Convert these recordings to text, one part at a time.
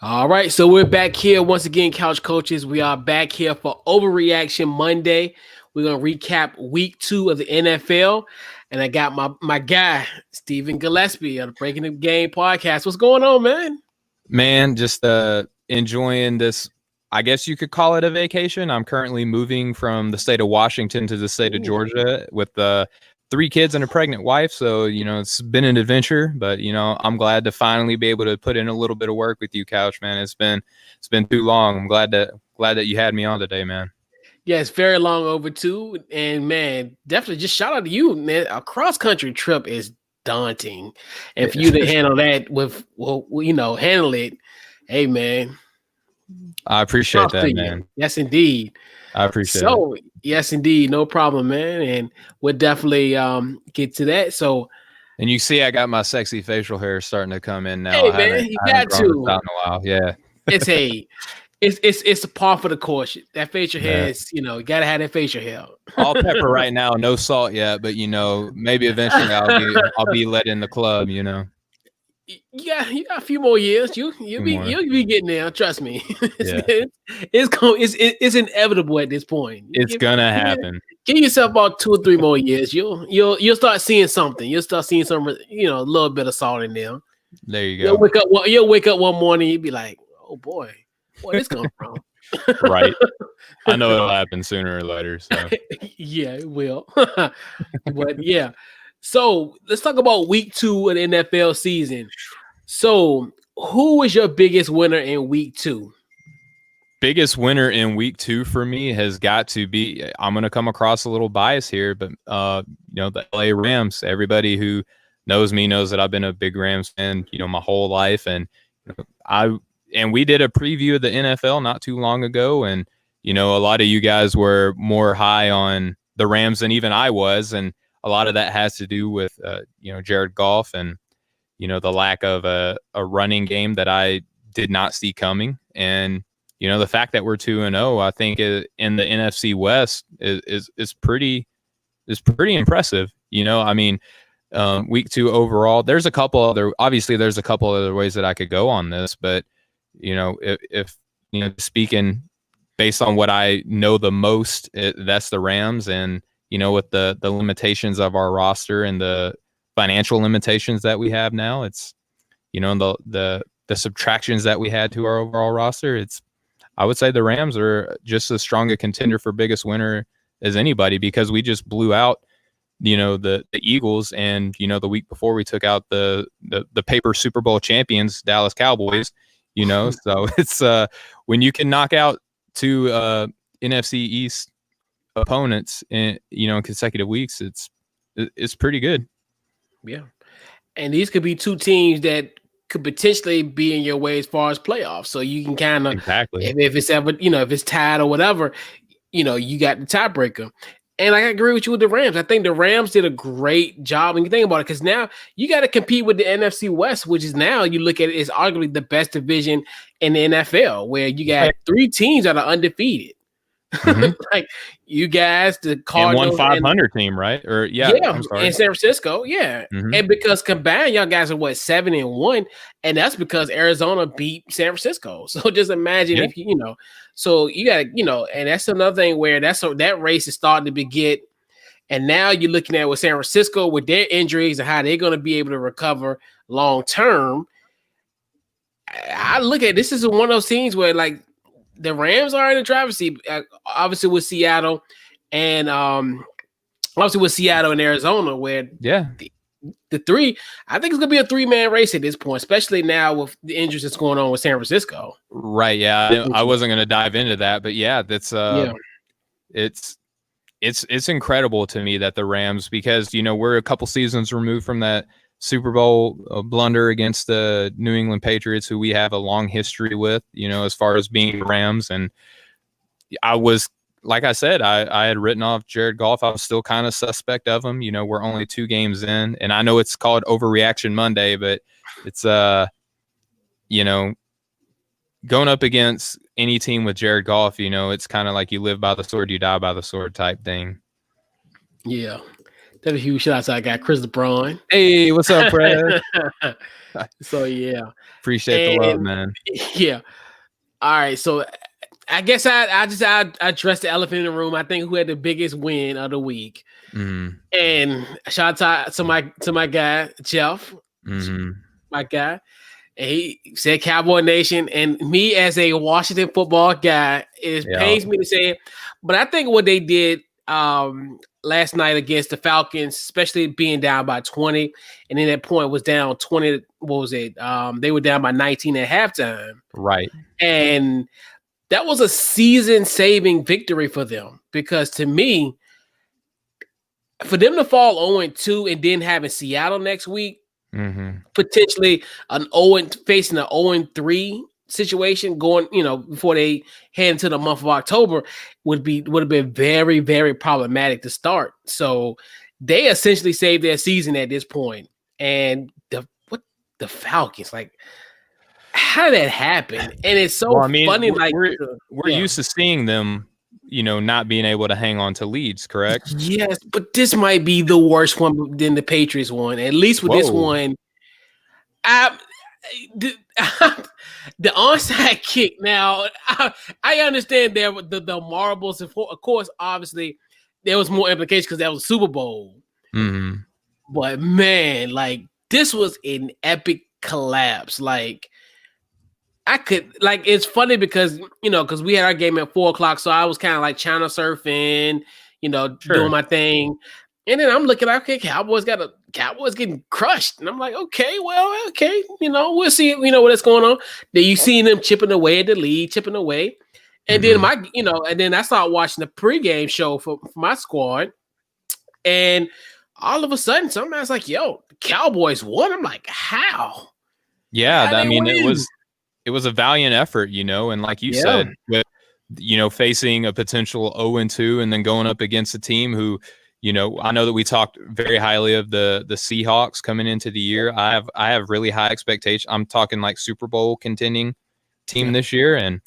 All right, so we're back here once again, Couch Coaches. We are back here for OverReaction Monday. We're gonna recap week 2 of the NFL, and I got my guy Stephen Gillespie of the Breaking the Game podcast. What's going on, man? Man, just enjoying this. I guess you could call it a vacation. I'm currently moving from the state of Washington to the state of Georgia with 3 kids and a pregnant wife. So, it's been an adventure, but, I'm glad to finally be able to put in a little bit of work with you, Couch, man. It's been too long. I'm glad that you had me on today, man. Yeah, it's very long overdue. And man, definitely just shout out to you, man. A cross-country trip is daunting. And for you to handle that handle it, hey man. I appreciate that, man. Yes, indeed. I appreciate it. Yes, indeed. No problem, man. And we'll definitely get to that. So, and you see, I got my sexy facial hair starting to come in now. Hey, man, you got to. In a while. Yeah. It's a par for the course. That facial hair is, you got to have that facial hair. All pepper right now, no salt yet, but maybe eventually I'll be let in the club. Yeah, you got a few more years. You'll be getting there. Trust me. It's inevitable at this point. It's gonna happen. Give yourself about 2 or 3 more years. You'll start seeing something. You'll start seeing some, a little bit of salt in there. There you go. You'll wake up one morning. You'll be like, oh boy, where this come from? Right. I know it'll happen sooner or later. So yeah, it will. But yeah. So let's talk about week 2 of the NFL season. So who was your biggest winner in week 2? Biggest winner in week 2 for me has got to be, I'm going to come across a little bias here, but the LA Rams. Everybody who knows me knows that I've been a big Rams fan, my whole life. And we did a preview of the NFL not too long ago. And, a lot of you guys were more high on the Rams than even I was. And a lot of that has to do with, Jared Goff and, the lack of a running game that I did not see coming. And, the fact that we're 2-0, I think in the NFC West is pretty impressive. Week 2 overall, there's a couple other ways that I could go on this, but, if speaking based on what I know the most, that's the Rams. And, with the limitations of our roster and the financial limitations that we have now, it's, the subtractions that we had to our overall roster, I would say the Rams are just as strong a contender for biggest winner as anybody, because we just blew out, the Eagles, and, the week before we took out the paper Super Bowl champions, Dallas Cowboys, so it's when you can knock out 2 NFC East opponents in consecutive weeks, it's pretty good. Yeah. And these could be 2 teams that could potentially be in your way as far as playoffs. So you can kind of, exactly, if it's ever, if it's tied or whatever, you got the tiebreaker. And I agree with you with the Rams. I think the Rams did a great job. And you think about it, because now you got to compete with the NFC West, which is now, you look at it, is arguably the best division in the NFL, where you got 3 teams that are undefeated. Mm-hmm. Like you guys, the Cardinals, and 1 500 team, right? Or I'm sorry, in San Francisco, Mm-hmm. And because combined, y'all guys are 7-1, and that's because Arizona beat San Francisco. So just imagine if so you got and that's another thing where that race is starting to beget, and now you're looking at with San Francisco with their injuries and how they're going to be able to recover long term. I look at this is one of those teams where the Rams are in the driver's seat, obviously with Seattle, and obviously with Seattle and Arizona, where the 3, I think it's gonna be a 3-man race at this point, especially now with the injuries that's going on with San Francisco. Right? Yeah, I wasn't gonna dive into that, but that's it's incredible to me that the Rams, because we're a couple seasons removed from that Super Bowl blunder against the New England Patriots, who we have a long history with, as far as being Rams. And I was, like I said, I had written off Jared Goff. I was still kind of suspect of him. We're only 2 games in, and I know it's called OverReaction Monday, but it's, going up against any team with Jared Goff, it's kind of like you live by the sword, you die by the sword type thing. Yeah. That's a huge shout out to our guy Chris LeBron. Hey, what's up, Fred? So yeah, appreciate the love, man. Yeah. All right, so I guess I addressed the elephant in the room. I think who had the biggest win of the week, and shout out to my guy Jeff, my guy. And he said Cowboy Nation, and me as a Washington football guy, it pains me to say it, but I think what they did last night against the Falcons, especially being down by 20, and then that point was down 20. What was it? They were down by 19 at halftime. Right. And that was a season-saving victory for them, because to me, for them to fall 0-2 and then having Seattle next week, potentially facing an 0-3 situation going, before they head into the month of October would have been very, very problematic to start. So they essentially saved their season at this point. And the Falcons, like, how did that happen? And it's so funny. We're used to seeing them, not being able to hang on to leads, correct? Yes, but this might be the worst one than the Patriots one. At least with this one, the onside kick. Now, I understand there the marbles. Of course, obviously, there was more implications because that was a Super Bowl. But man, like, this was an epic collapse. Like, it's funny because because we had our game at 4:00, so I was kind of like channel surfing, doing my thing, and then I'm looking, okay, Cowboys getting crushed, and I'm like, okay, we'll see, what's going on. Then you see them chipping away at the lead, and then and then I started watching the pregame show for my squad, and all of a sudden, somebody's like, "Yo, the Cowboys won." I'm like, "How?" Yeah, I mean, it was a valiant effort, and like you said, with facing a potential 0-2 and then going up against a team who, I know that we talked very highly of the Seahawks coming into the year. I have really high expectations. I'm talking like Super Bowl contending team this year, and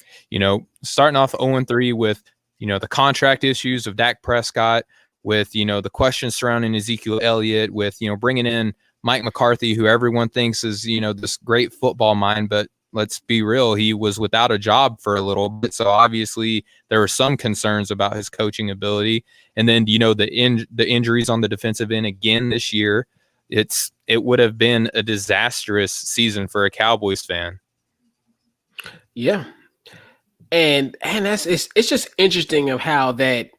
starting off 0-3 with the contract issues of Dak Prescott, with the questions surrounding Ezekiel Elliott, with bringing in Mike McCarthy, who everyone thinks is this great football mind, but let's be real, he was without a job for a little bit, so obviously there were some concerns about his coaching ability. And then the injuries on the defensive end again this year, it would have been a disastrous season for a Cowboys fan. Yeah, and it's just interesting of how that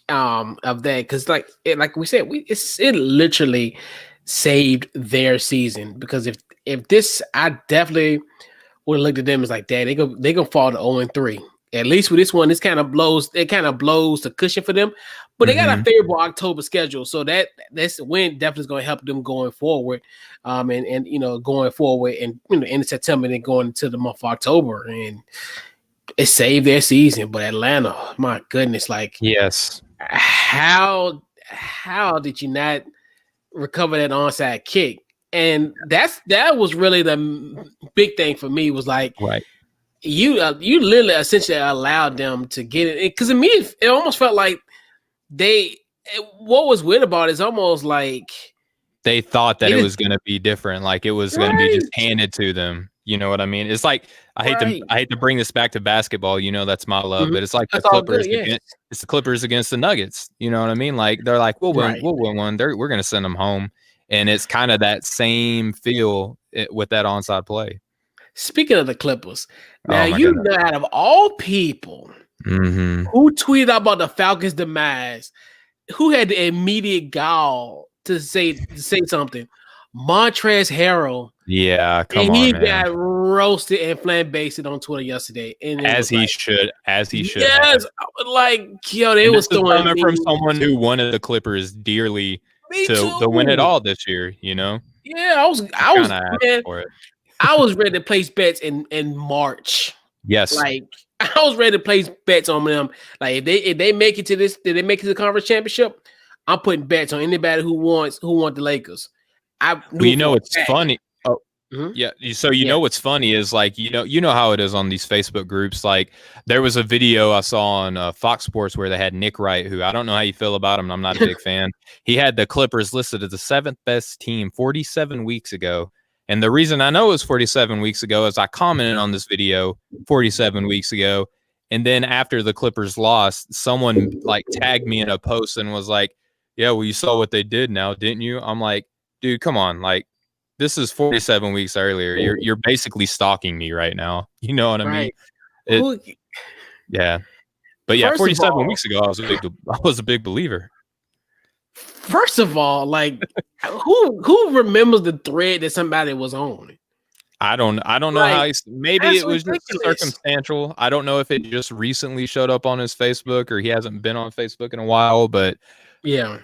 because like we said, it literally saved their season, because if this, I definitely would have looked at them as like, Dad, they gonna fall to 0-3. At least with this one, it kind of blows the cushion for them. But they got a favorable October schedule, so this win definitely is going to help them going forward. And going forward, and in September and then going into the month of October, and it saved their season. But Atlanta, my goodness, like, yes, how did you not recover that onside kick? And that was really the big thing for me, was like, right, you literally essentially allowed them to get it, because to me it almost felt like what was weird about it is almost like they thought that it was going to be different, like it was going to be just handed to them. You know what I mean? It's like, I hate to bring this back to basketball. That's my love, but it's like the Clippers. It's the Clippers against the Nuggets. You know what I mean? Like, they're like, we'll win one. We're going to send them home, and it's kind of that same feel with that onside play. Speaking of the Clippers, now out of all people, who tweeted about the Falcons' demise, who had the immediate gall to say something? Montrezl Harrell. Yeah, he got roasted and flambasted on Twitter yesterday, and as he should. Yes, like, they was coming from someone who wanted the Clippers dearly to win it all this year. Yeah, I was man, for it. I was ready to place bets in March. Yes, like, I was ready to place bets on them. Like, if they make it to this, did they make it to the conference championship? I'm putting bets on anybody who want the Lakers. It's funny. Yeah. So you know what's funny is like you know how it is on these Facebook groups. Like there was a video I saw on Fox Sports where they had Nick Wright, who I don't know how you feel about him. I'm not a big fan. He had the Clippers listed as the 7th best team 47 weeks ago. And the reason I know it was 47 weeks ago is I commented on this video 47 weeks ago. And then after the Clippers lost, someone like tagged me in a post and was like, yeah, well, you saw what they did now, didn't you? I'm like, dude, come on. Like, this is 47 weeks earlier. You're basically stalking me right now. You know what I mean? Yeah. But yeah, 47 weeks ago, I was a big believer. First of all, like who remembers the thread that somebody was on? I don't know how maybe it was just circumstantial. I don't know if it just recently showed up on his Facebook or he hasn't been on Facebook in a while, but yeah,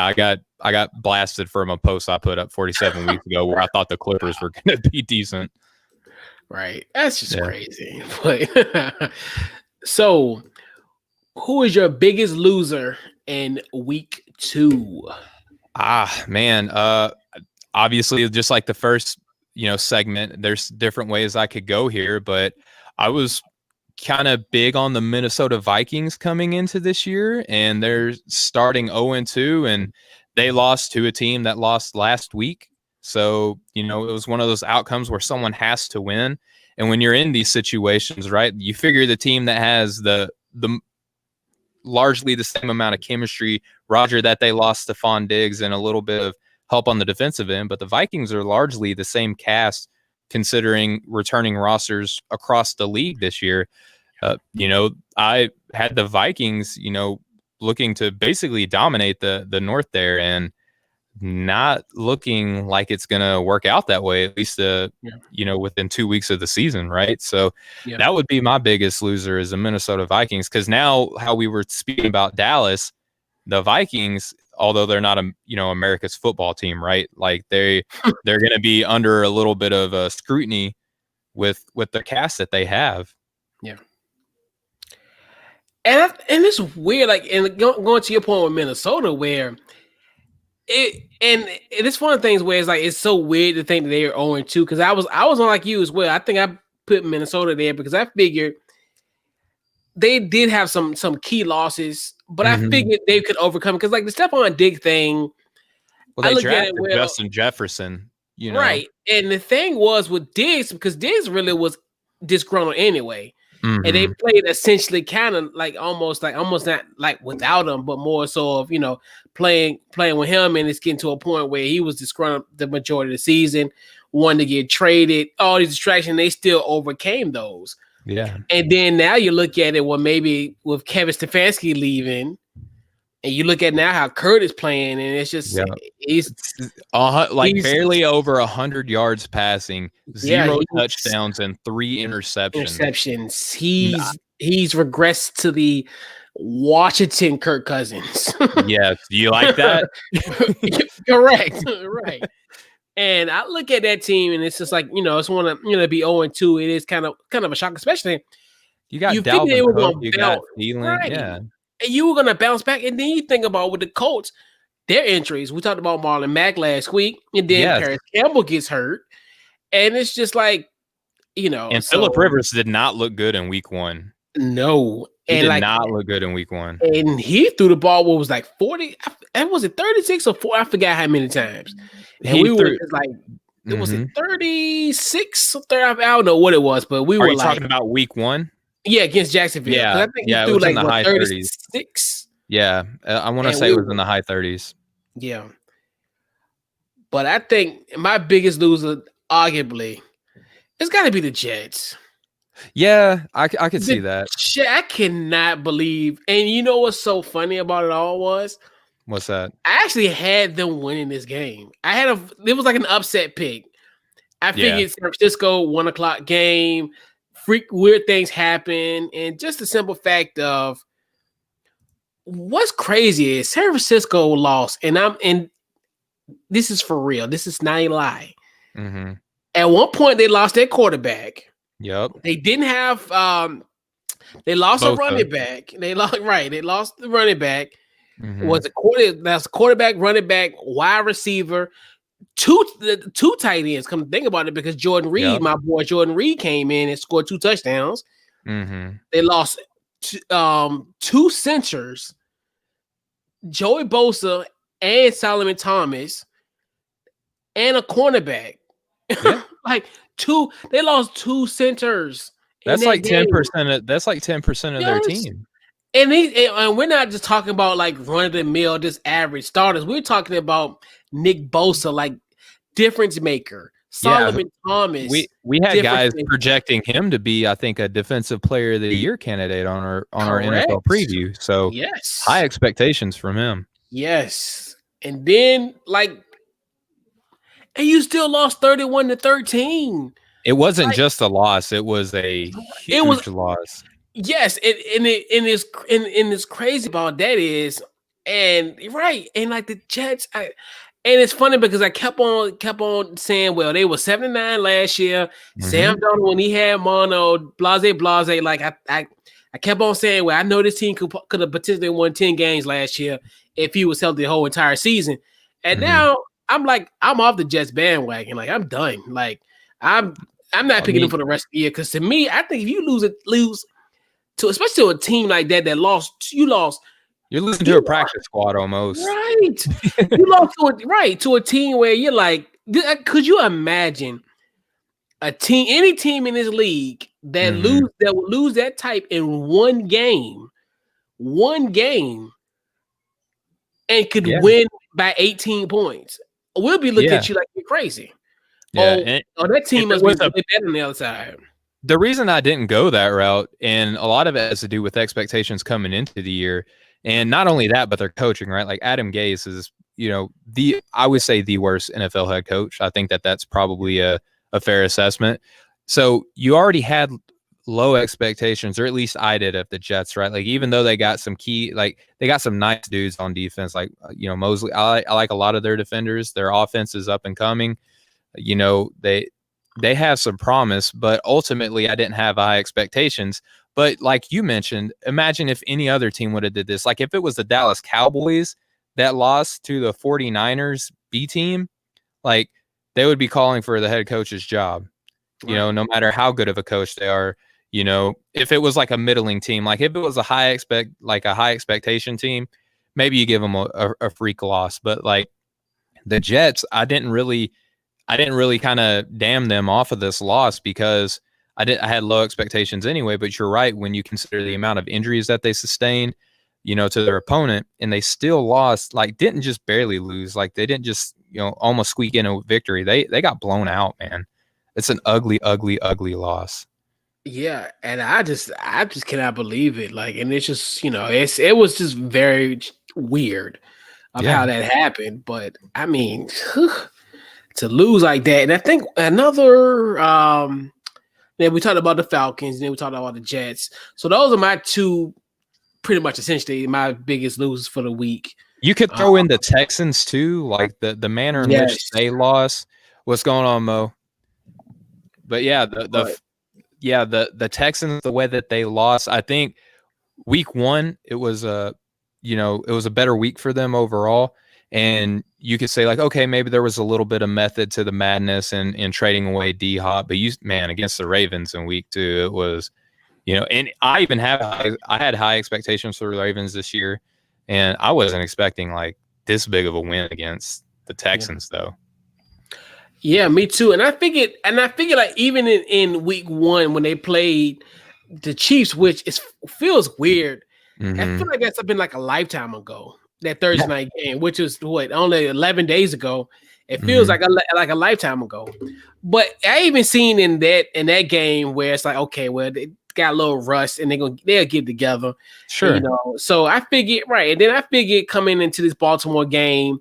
I got blasted from a post I put up 47 weeks ago where I thought the Clippers were going to be decent. Right. That's just crazy. But so, who is your biggest loser in week 2? Man. Obviously, just like the first, segment, there's different ways I could go here, but I was kind of big on the Minnesota Vikings coming into this year, and they're starting 0-2, and they lost to a team that lost last week. So, it was one of those outcomes where someone has to win. And when you're in these situations, right, you figure the team that has the largely the same amount of chemistry, Roger, that they lost Stephon Diggs and a little bit of help on the defensive end, but the Vikings are largely the same cast considering returning rosters across the league this year. I had the Vikings, looking to basically dominate the North there, and not looking like it's going to work out that way, at least, within 2 weeks of the season. Right. So that would be my biggest loser is the Minnesota Vikings. Cause now how we were speaking about Dallas, the Vikings, although they're not America's football team, right? Like they're going to be under a little bit of scrutiny with the cast that they have. Yeah. And it's weird, like, and going to your point with Minnesota, where it's one of the things where it's like it's so weird to think that they are 0-2, because I was on like you as well. I think I put Minnesota there because I figured they did have some key losses, but I figured they could overcome, because like the Stephon Diggs thing. Well, they drafted Justin Jefferson, right? And the thing was with Diggs, because Diggs really was disgruntled anyway. And they played essentially kind of like almost not like without him, but more so of, playing with him. And it's getting to a point where he was disgruntled the majority of the season, wanted to get traded, all these distractions. They still overcame those. Yeah. And then now you look at it, well, maybe with Kevin Stefanski leaving, and you look at now how Kurt is playing, and it's just he's barely over 100 yards passing, 0 touchdowns, and 3 interceptions. He's regressed to the Washington Kirk Cousins. Yes, do you like that? Correct, right. And I look at that team, and it's just like it's one of be 0-2. It is kind of a shock, especially you got Dalvin Cook, you got Thielen, right. And you were going to bounce back. And then you think about with the Colts, their injuries. We talked about Marlon Mack last week. And then Paris Campbell gets hurt. And it's just like, And Phillip Rivers did not look good in week 1. No. He did not look good in week 1. And he threw the ball, what was like 40? Was it 36 or 4? I forgot how many times. And we were just like, it was 36 or 30. I don't know what it was, but we were talking about week 1? Yeah, against Jacksonville. Yeah, I think he threw in like the high 36. 30s. Yeah, I want to say it was in the high 30s. Yeah. But I think my biggest loser, arguably, it's got to be the Jets. Yeah, I could see that. I cannot believe. And you know what's so funny about it all was? What's that? I actually had them winning this game. It was like an upset pick. I figured San Francisco 1:00 game. Weird things happen, and just the simple fact of what's crazy is San Francisco lost, and this is for real. This is not a lie. At one point, they lost their quarterback. Yep. They didn't have. They lost a running back. They lost the running back. That's quarterback, running back, wide receiver. two tight ends. Come to think about it, because Jordan Reed, my boy Jordan Reed, came in and scored 2 touchdowns. They lost two centers, Joey Bosa and Solomon Thomas, and a cornerback. Yeah. They lost 2 centers. That's like 10%. That's like 10% of their team. And we're not just talking about like run of the mill, just average starters. We're talking about Nick Bosa, like difference maker. Solomon Thomas. We had guys projecting him to be, I think, a defensive player of the year candidate on our NFL preview. So yes, high expectations from him. Yes. And then and you still lost 31-13. It wasn't just a loss; it was a huge loss. Yes, and it's crazy about that is, and like the Jets, and it's funny because I kept on saying, well, they were 7-9 last year. Sam Darnold, when he had mono, blase. Like I kept on saying, well, I know this team could have potentially won 10 games last year if he was healthy the whole entire season. And now I'm off the Jets bandwagon. Like I'm done. Like I'm not picking them for the rest of the year, because to me, I think if you lose to, especially to a team like that lost, you're losing to a practice squad almost. Right. You lost to a team where you're like, could you imagine any team in this league that would lose that type in one game, and could win by 18 points? We'll be looking at you like you're crazy. Yeah, that team must be better on the other side. The reason I didn't go that route, and a lot of it has to do with expectations coming into the year, and not only that, but their coaching, right? Like Adam Gase is, I would say the worst NFL head coach. I think that's probably a fair assessment. So you already had low expectations, or at least I did, of the Jets, right? Like even though they got some they got some nice dudes on defense, like Mosley. I like a lot of their defenders. Their offense is up and coming. They have some promise, but ultimately I didn't have high expectations. But like you mentioned, imagine if any other team would have did this. Like if it was the Dallas Cowboys that lost to the 49ers B team, like they would be calling for the head coach's job, no matter how good of a coach they are. If it was like a middling team, like if it was a high expectation team, maybe you give them a freak loss. But like the Jets, I didn't really kind of damn them off of this loss, because I had low expectations anyway. But you're right, when you consider the amount of injuries that they sustained, to their opponent, and they still lost, like didn't just barely lose, like they didn't just, almost squeak in a victory. They got blown out, man. It's an ugly, ugly, ugly loss. Yeah, and I just cannot believe it. Like, and it's just, it was just very weird of how that happened. But I mean, to lose like that. And I think another then we talked about the Falcons, and then we talked about the Jets. So those are my two, pretty much essentially my biggest losers for the week. You could throw in the Texans too, like the manner in which they lost. What's going on, Mo? But yeah, the Texans, the way that they lost, I think week 1, it was a better week for them overall. And you could say, like, okay, maybe there was a little bit of method to the madness and trading away D-Hop. But against the Ravens in week 2, it was, and I even I had high expectations for the Ravens this year. And I wasn't expecting like this big of a win against the Texans, though. Yeah, me too. And I figured like even in week 1 when they played the Chiefs, which feels weird. I feel like that's been like a lifetime ago. That Thursday night game, which was only 11 days ago. It feels like a lifetime ago. But I even seen in that game where it's like, okay, well, they got a little rust and they'll get together. Sure. And, so I figured, right. And then I figured coming into this Baltimore game,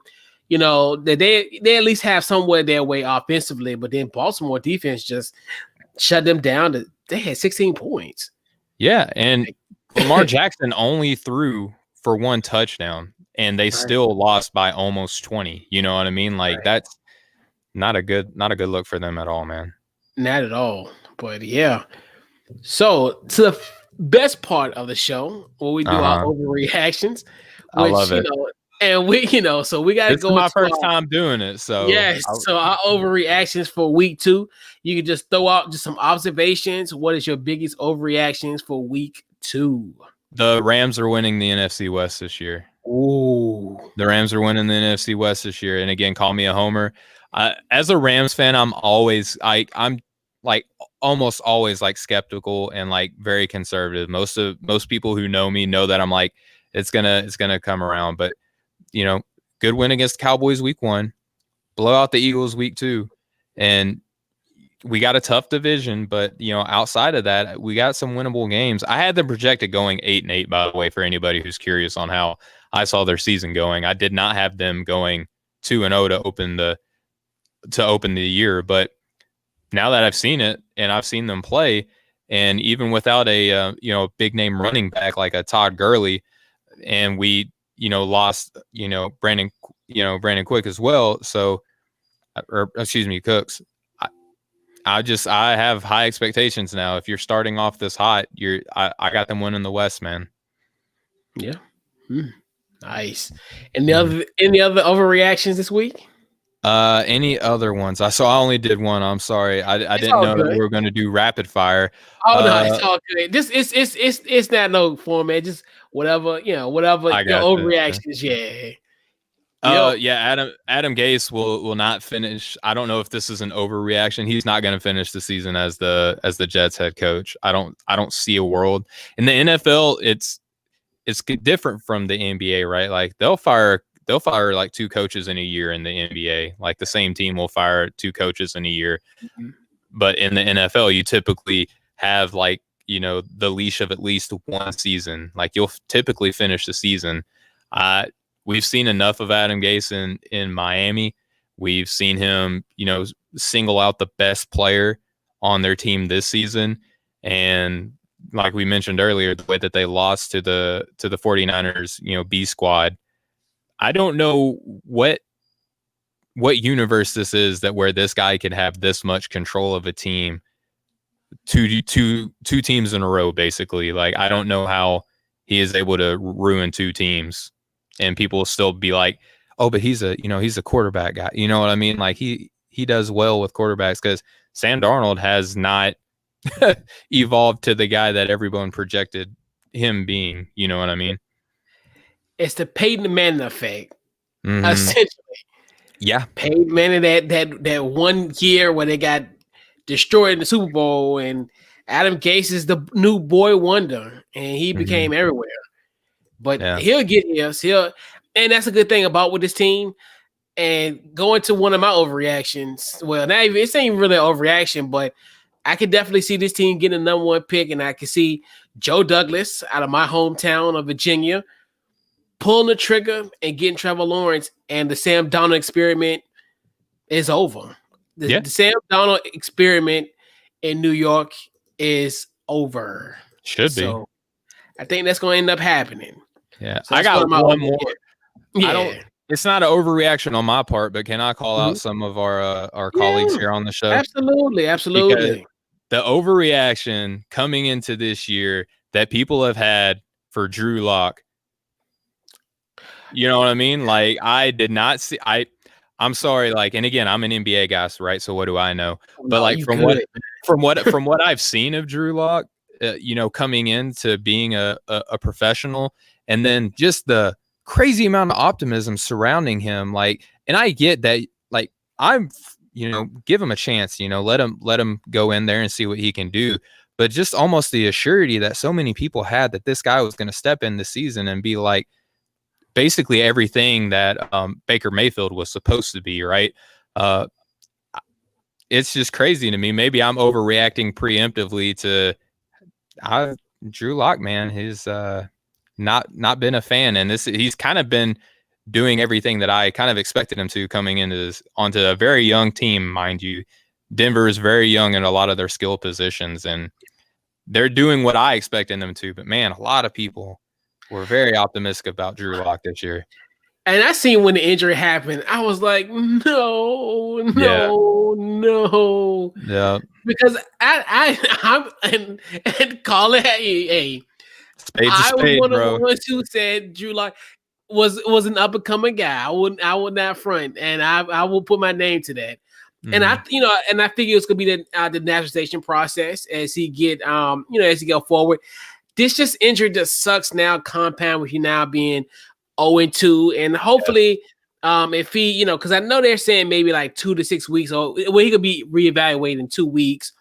that they at least have somewhere their way offensively, but then Baltimore defense just shut them down. They had 16 points. Yeah, and Lamar Jackson only threw for 1 touchdown, and they still lost by almost 20. You know what I mean? Like that's not a good look for them at all, man. Not at all. But yeah. So to the best part of the show, where we do our overreactions, which, I love it. And we, so we got to This go is my into first time doing it, so yes. So our overreactions for week 2. You can just throw out just some observations. What is your biggest overreactions for week 2? the Rams are winning the NFC West this year. Ooh. The Rams are winning the NFC West this year. And again, call me a homer. As a Rams fan, I'm like almost always like skeptical and like very conservative. Most people who know me know that I'm like, it's gonna come around. But good win against Cowboys week 1, blow out the Eagles week 2, and we got a tough division. But outside of that, we got some winnable games. I had them projected going 8-8. By the way, for anybody who's curious on how I saw their season going, I did not have them going 2-0 to open the year. But now that I've seen it and I've seen them play, and even without a big name running back like a Todd Gurley, and we lost Brandon Quick as well. So, or excuse me, Cooks. I have high expectations now. If you're starting off this hot, I got them winning the West, man. Yeah. Nice. Any other overreactions this week? Any other ones? I only did one. I'm sorry. I didn't know that we were going to do rapid fire. Oh no, it's all good. Just it's not no format. Just whatever your overreactions. Yeah. Adam Gase will not finish. I don't know if this is an overreaction. He's not going to finish the season as the Jets head coach. I don't see a world in the NFL. It's different from the NBA, right? Like they'll fire like 2 coaches in a year in the NBA. Like the same team will fire 2 coaches in a year. Mm-hmm. But in the NFL, you typically have like, the leash of at least 1 season. Like you'll typically finish the season. We've seen enough of Adam Gase in Miami. We've seen him, single out the best player on their team this season. And like we mentioned earlier, the way that they lost to the 49ers, B squad. I don't know what universe this is that where this guy can have this much control of a team, two teams in a row, basically. Like, I don't know how he is able to ruin 2 teams and people will still be like, oh, but he's a quarterback guy. You know what I mean? Like he does well with quarterbacks, because Sam Darnold has not evolved to the guy that everyone projected him being. You know what I mean? It's the Peyton Manning effect, essentially. Yeah, Peyton Manning, that 1 year where they got destroyed in the Super Bowl, and Adam Gase is the new boy wonder, and he became everywhere. But he'll get his. And that's a good thing about with this team. And going to one of my overreactions, well, it's ain't even really an overreaction, but I could definitely see this team getting the #1 pick, and I can see Joe Douglas out of my hometown of Virginia pulling the trigger and getting Trevor Lawrence, and the Sam Darnold experiment is over. The Sam Darnold experiment in New York is over. Should be. I think that's going to end up happening. Yeah, so I got one more. Yeah. It's not an overreaction on my part, but can I call out some of our colleagues here on the show? Absolutely. Because the overreaction coming into this year that people have had for Drew Lock. You know what I mean? Like, I did not see. I'm sorry. Like, and again, I'm an NBA guy, right? So what do I know? But like from what I've seen of Drew Lock, coming into being a professional, and then just the crazy amount of optimism surrounding him. Like, and I get that. Like, I'm, give him a chance. Let him go in there and see what he can do. But just almost the assurity that so many people had that this guy was going to step in the season and be like basically everything that Baker Mayfield was supposed to be, right? It's just crazy to me. Maybe I'm overreacting preemptively to Drew Lock, man. He's not been a fan, and he's kind of been doing everything that I kind of expected him to coming onto a very young team, mind you. Denver is very young in a lot of their skill positions, and they're doing what I expected them to. But man, a lot of people were very optimistic about Drew Lock this year. And I seen when the injury happened, I was like, no. Yeah. Because I'm and call it hey. Spade's a spade, I was one bro. of the ones who said Drew Lock. was an up and coming guy. I would not front, and I will put my name to that. And I figure it's gonna be the naturalization process as he get as he go forward. This just injury just sucks now, compound with you now being 0-2, and hopefully, if he because I know they're saying maybe like 2 to 6 weeks, or well, he could be reevaluated in 2 weeks,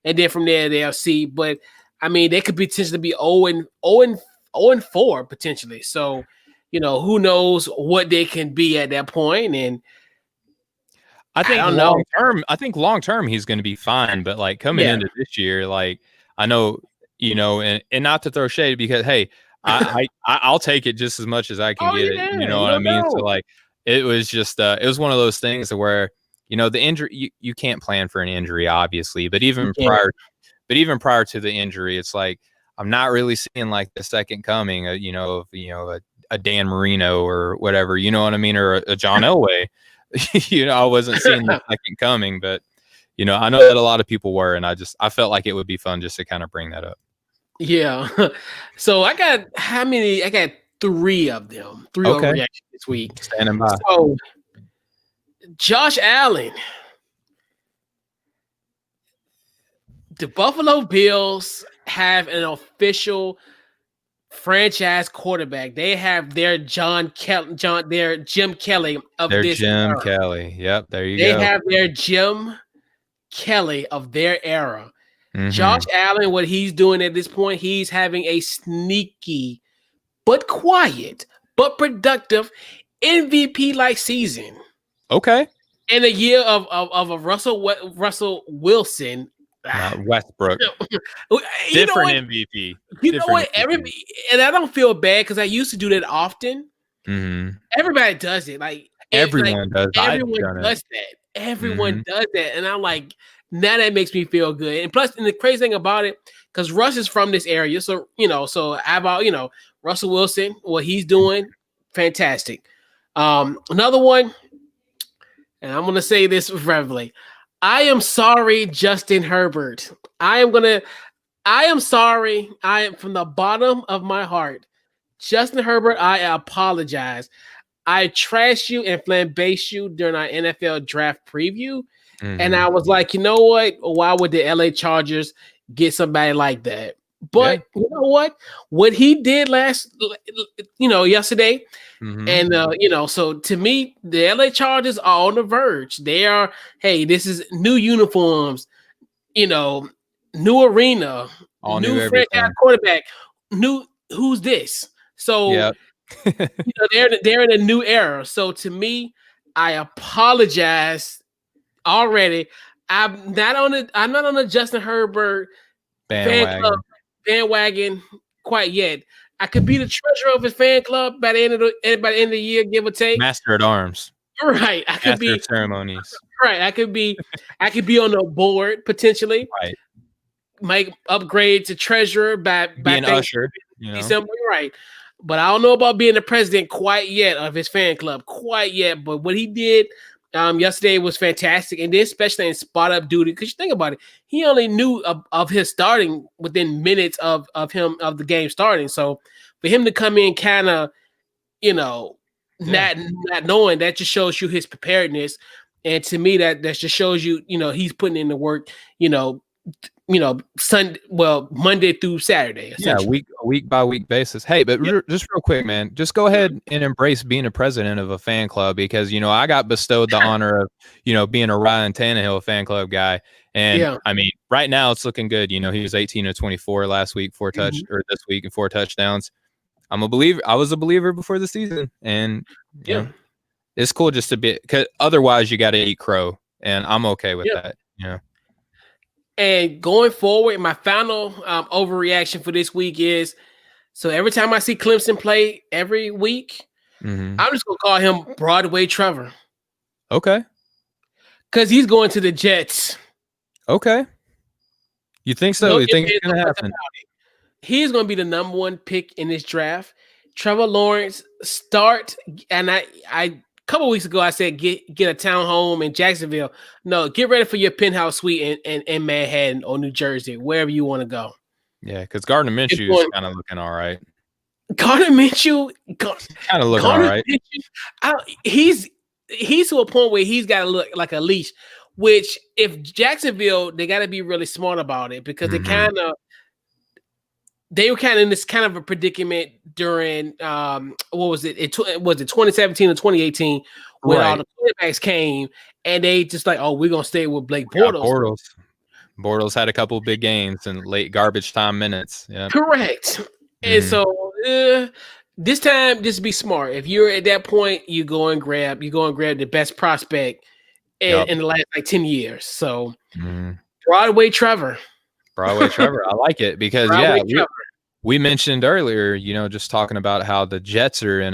and then from there they'll see. But I mean, they could potentially be 0-4 potentially. So, who knows what they can be at that point. And I think long term he's going to be fine. But like coming into this year, like I know, and not to throw shade because hey, I'll take it just as much as I can get it. You know what I mean? So like it was just it was one of those things where the injury you can't plan for an injury obviously, but even prior to the injury, it's like I'm not really seeing like the second coming, a Dan Marino or whatever, you know what I mean, or a John Elway. I wasn't seeing the second coming, but I know that a lot of people were, and I felt like it would be fun just to kind of bring that up. Yeah. So I got how many? I got 3 of them. 3 overreactions this week. Standing by. So Josh Allen. The Buffalo Bills have an official franchise quarterback. They have their Jim Kelly of this era. Jim Kelly. Yep, there you go. They have their Jim Kelly of their era. Mm-hmm. Josh Allen, what he's doing at this point, he's having a sneaky but quiet but productive MVP-like season. Okay. In a year of a Russell Wilson. Westbrook. Different MVP. You know what? And I don't feel bad because I used to do that often. Mm-hmm. Everybody does it. Like everyone does. Everyone does that. Everyone does that. And I'm like, now that makes me feel good. And plus, and the crazy thing about it, because Russ is from this area, so about Russell Wilson, what he's doing, fantastic. Another one, and I'm gonna say this reverently. I am sorry, Justin Herbert. I am sorry. I am from the bottom of my heart. Justin Herbert, I apologize. I trashed you and flambased you during our NFL draft preview. Mm-hmm. And I was like, you know what? Why would the LA Chargers get somebody like that? But you know what? What he did yesterday, mm-hmm. and so to me, the LA Chargers are on the verge. They are, hey, this is new uniforms, new arena, new franchise quarterback, new who's this? So they're in a new era. So to me, I apologize already. I'm not on the Justin Herbert bandwagon quite yet. I could be the treasurer of his fan club by the end of the year, give or take. Master at arms. Right. I could be ceremonies. Right. I could be on the board potentially. Right. Might upgrade to treasurer by being ushered. December. Right. But I don't know about being the president quite yet of his fan club quite yet. But what he did yesterday was fantastic, and then especially in spot up duty, because you think about it, he only knew of his starting within minutes of the game starting. So for him to come in kind of, not knowing, that just shows you his preparedness, and to me that just shows you, he's putting in the work, Monday through Saturday. Week by week basis. Hey, but just real quick, man, just go ahead and embrace being a president of a fan club, because I got bestowed the honor of being a Ryan Tannehill fan club guy, and I mean right now it's looking good. He was 18 of 24 last week, or this week, and 4 touchdowns. I'm a believer. I was a believer before the season, and it's cool just to be, because otherwise you got to eat crow, and I'm okay with that. And going forward, my final overreaction for this week is, so every time I see Clemson play every week, I'm just going to call him Broadway Trevor. Okay. Because he's going to the Jets. Okay. You think so? You think it's going to happen? He's going to be the number 1 pick in this draft. Trevor Lawrence and I a couple weeks ago I said get a townhome in Jacksonville. No, get ready for your penthouse suite in Manhattan or New Jersey, wherever you want to go. Yeah, because Gardner Minshew is kind of looking all right. Gardner Minshew, Kind of looking all Gardner right. Minshew, he's to a point where he's got to look like a leash. Which, if Jacksonville, they got to be really smart about it because they were kind of in this kind of a predicament during what was it? Was it 2017 or 2018 when all the quarterbacks came and they just like, oh, we're gonna stay with Blake Bortles. Bortles had a couple big games and late garbage time minutes. Yeah, correct. And so this time, just be smart. If you're at that point, you go and grab the best prospect in the last like 10 years. So Broadway Trevor. I like it because we mentioned earlier, you know, just talking about how the Jets are in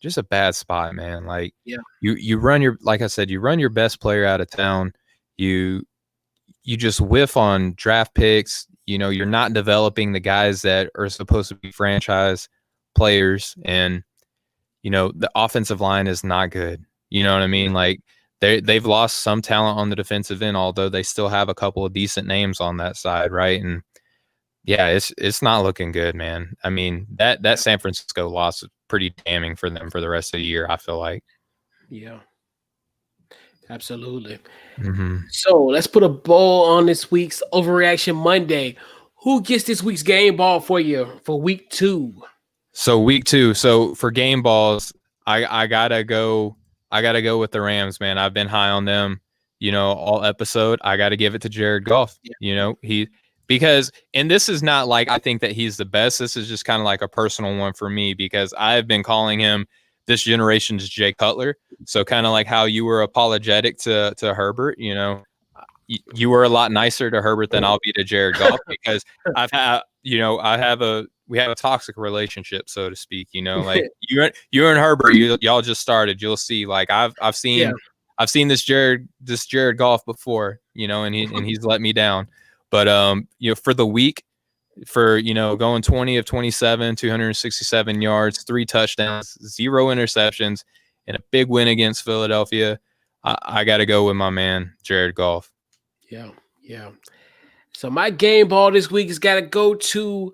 just a bad spot, man. Like you run like I said, you run your best player out of town. You just whiff on draft picks. You know, you're not developing the guys that are supposed to be franchise players. And, you know, the offensive line is not good. You know what I mean? Like they've lost some talent on the defensive end, although they still have a couple of decent names on that side. Right. And yeah, it's not looking good, man. I mean, that San Francisco loss is pretty damning for them for the rest of the year, I feel like. Yeah. Absolutely. So let's put a bow on this week's OverReaction Monday. Who gets this week's game ball for you for week 2? So week 2. So for game balls, I gotta go with the Rams, man. I've been high on them, you know, all episode. I gotta give it to Jared Goff. Yeah. You know, and this is not like I think that he's the best. This is just kind of like a personal one for me because I've been calling him this generation's Jay Cutler. So kind of like how you were apologetic to Herbert, you know, you were a lot nicer to Herbert than I'll be to Jared Goff because we have a toxic relationship, so to speak, you know, like you and Herbert, y'all just started. You'll see, like I've seen this Jared Goff before, you know, and he's let me down. But you know, for the week, for, you know, going 20 of 27, 267 yards, 3 touchdowns, 0 interceptions, and a big win against Philadelphia, I got to go with my man, Jared Goff. Yeah. So my game ball this week has got to go to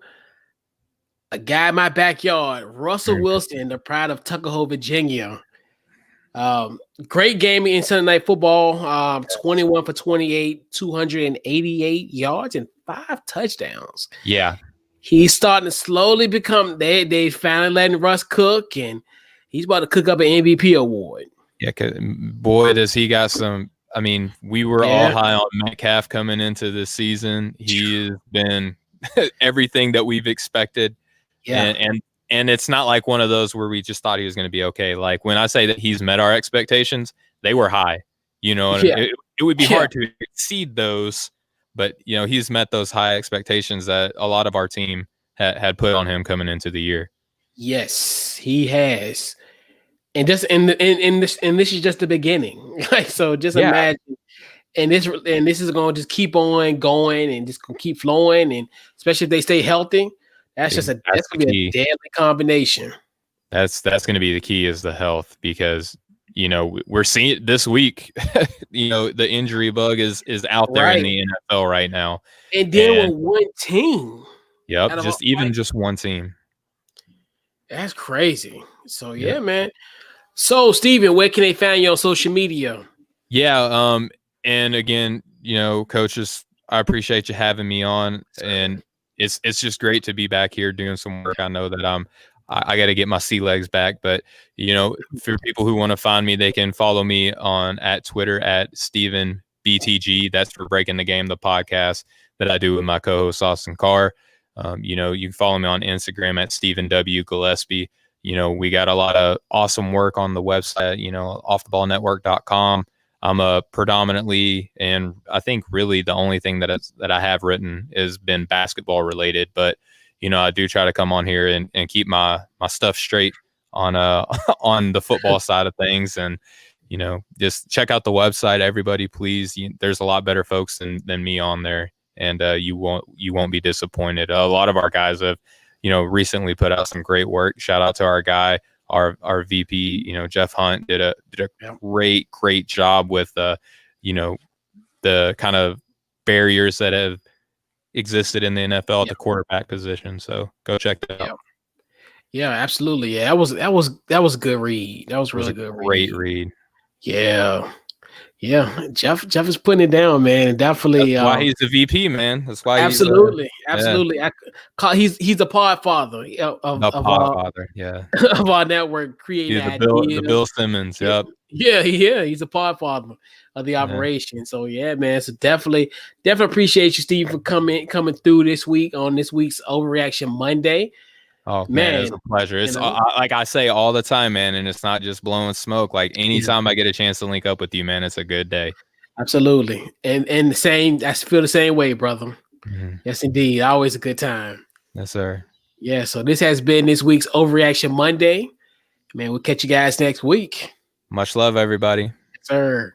a guy in my backyard, Russell Wilson, the pride of Tuckahoe, Virginia. Great game in Sunday Night Football. 21 for 28, 288 yards and 5 touchdowns. Yeah. He's starting to slowly become, they finally letting Russ cook, and he's about to cook up an MVP award. Yeah, boy, does he got some. I mean, we were all high on Metcalf coming into this season. He has been everything that we've expected. Yeah. And it's not like one of those where we just thought he was going to be okay. Like when I say that he's met our expectations, they were high. You know, and it would be hard to exceed those, but you know, he's met those high expectations that a lot of our team had put on him coming into the year. Yes, he has. And this is just the beginning. Like, so just imagine, and this is going to just keep on going and just gonna keep flowing, and especially if they stay healthy, that's going to be a deadly combination. That's going to be the key, is the health, because you know we're seeing it this week. You know, the injury bug is out there in the NFL right now, and then with one team. Yep, just one team. That's crazy. So yeah, man. So, Steven, where can they find you on social media? Yeah, and again, you know, coaches, I appreciate you having me on, and it's just great to be back here doing some work. I know that I got to get my sea legs back, but you know, for people who want to find me, they can follow me at Twitter at StevenBTG. That's for Breaking the Game, the podcast that I do with my co-host Austin Carr. You know, you can follow me on Instagram at Stephen W. Gillespie. You know, we got a lot of awesome work on the website, you know, offtheballnetwork.com. I'm predominantly, and I think really the only thing that I have written has been basketball related, but you know, I do try to come on here and keep my stuff straight on on the football side of things. And, you know, just check out the website, everybody, please. There's a lot better folks than me on there, and you won't be disappointed. A lot of our guys have, you know, recently put out some great work. Shout out to our guy, our VP, you know, Jeff Hunt did a great job with you know, the kind of barriers that have existed in the NFL at the quarterback position. So go check that out. Yeah, absolutely. Yeah, that was a good read. That was It was really a good great read. read. Yeah. Yeah. Jeff is putting it down, man. That's Definitely why he's the VP, man. That's why he's absolutely. yeah, Absolutely. He's a pod father the Podfather. Yeah. of our network, creating Yeah, the ideas. Bill Simmons. Yeah, Yep. yeah. He's a pod father of the Yeah. operation. So yeah, man. So definitely appreciate you, Steve, for coming through this week on this week's Overreaction Monday. Oh man, it was Man, a pleasure. you It's know, like I say all the time, man, and it's not just blowing smoke. Like yeah, anytime I get a chance to link up with you, man, it's a good day. absolutely. And the same, I feel the same way, brother. Mhm. Yes, indeed. Always a good time. Yes, sir. Yeah. So this has been this week's Overreaction Monday. Man, we'll catch you guys next week. Much love, everybody. Sir.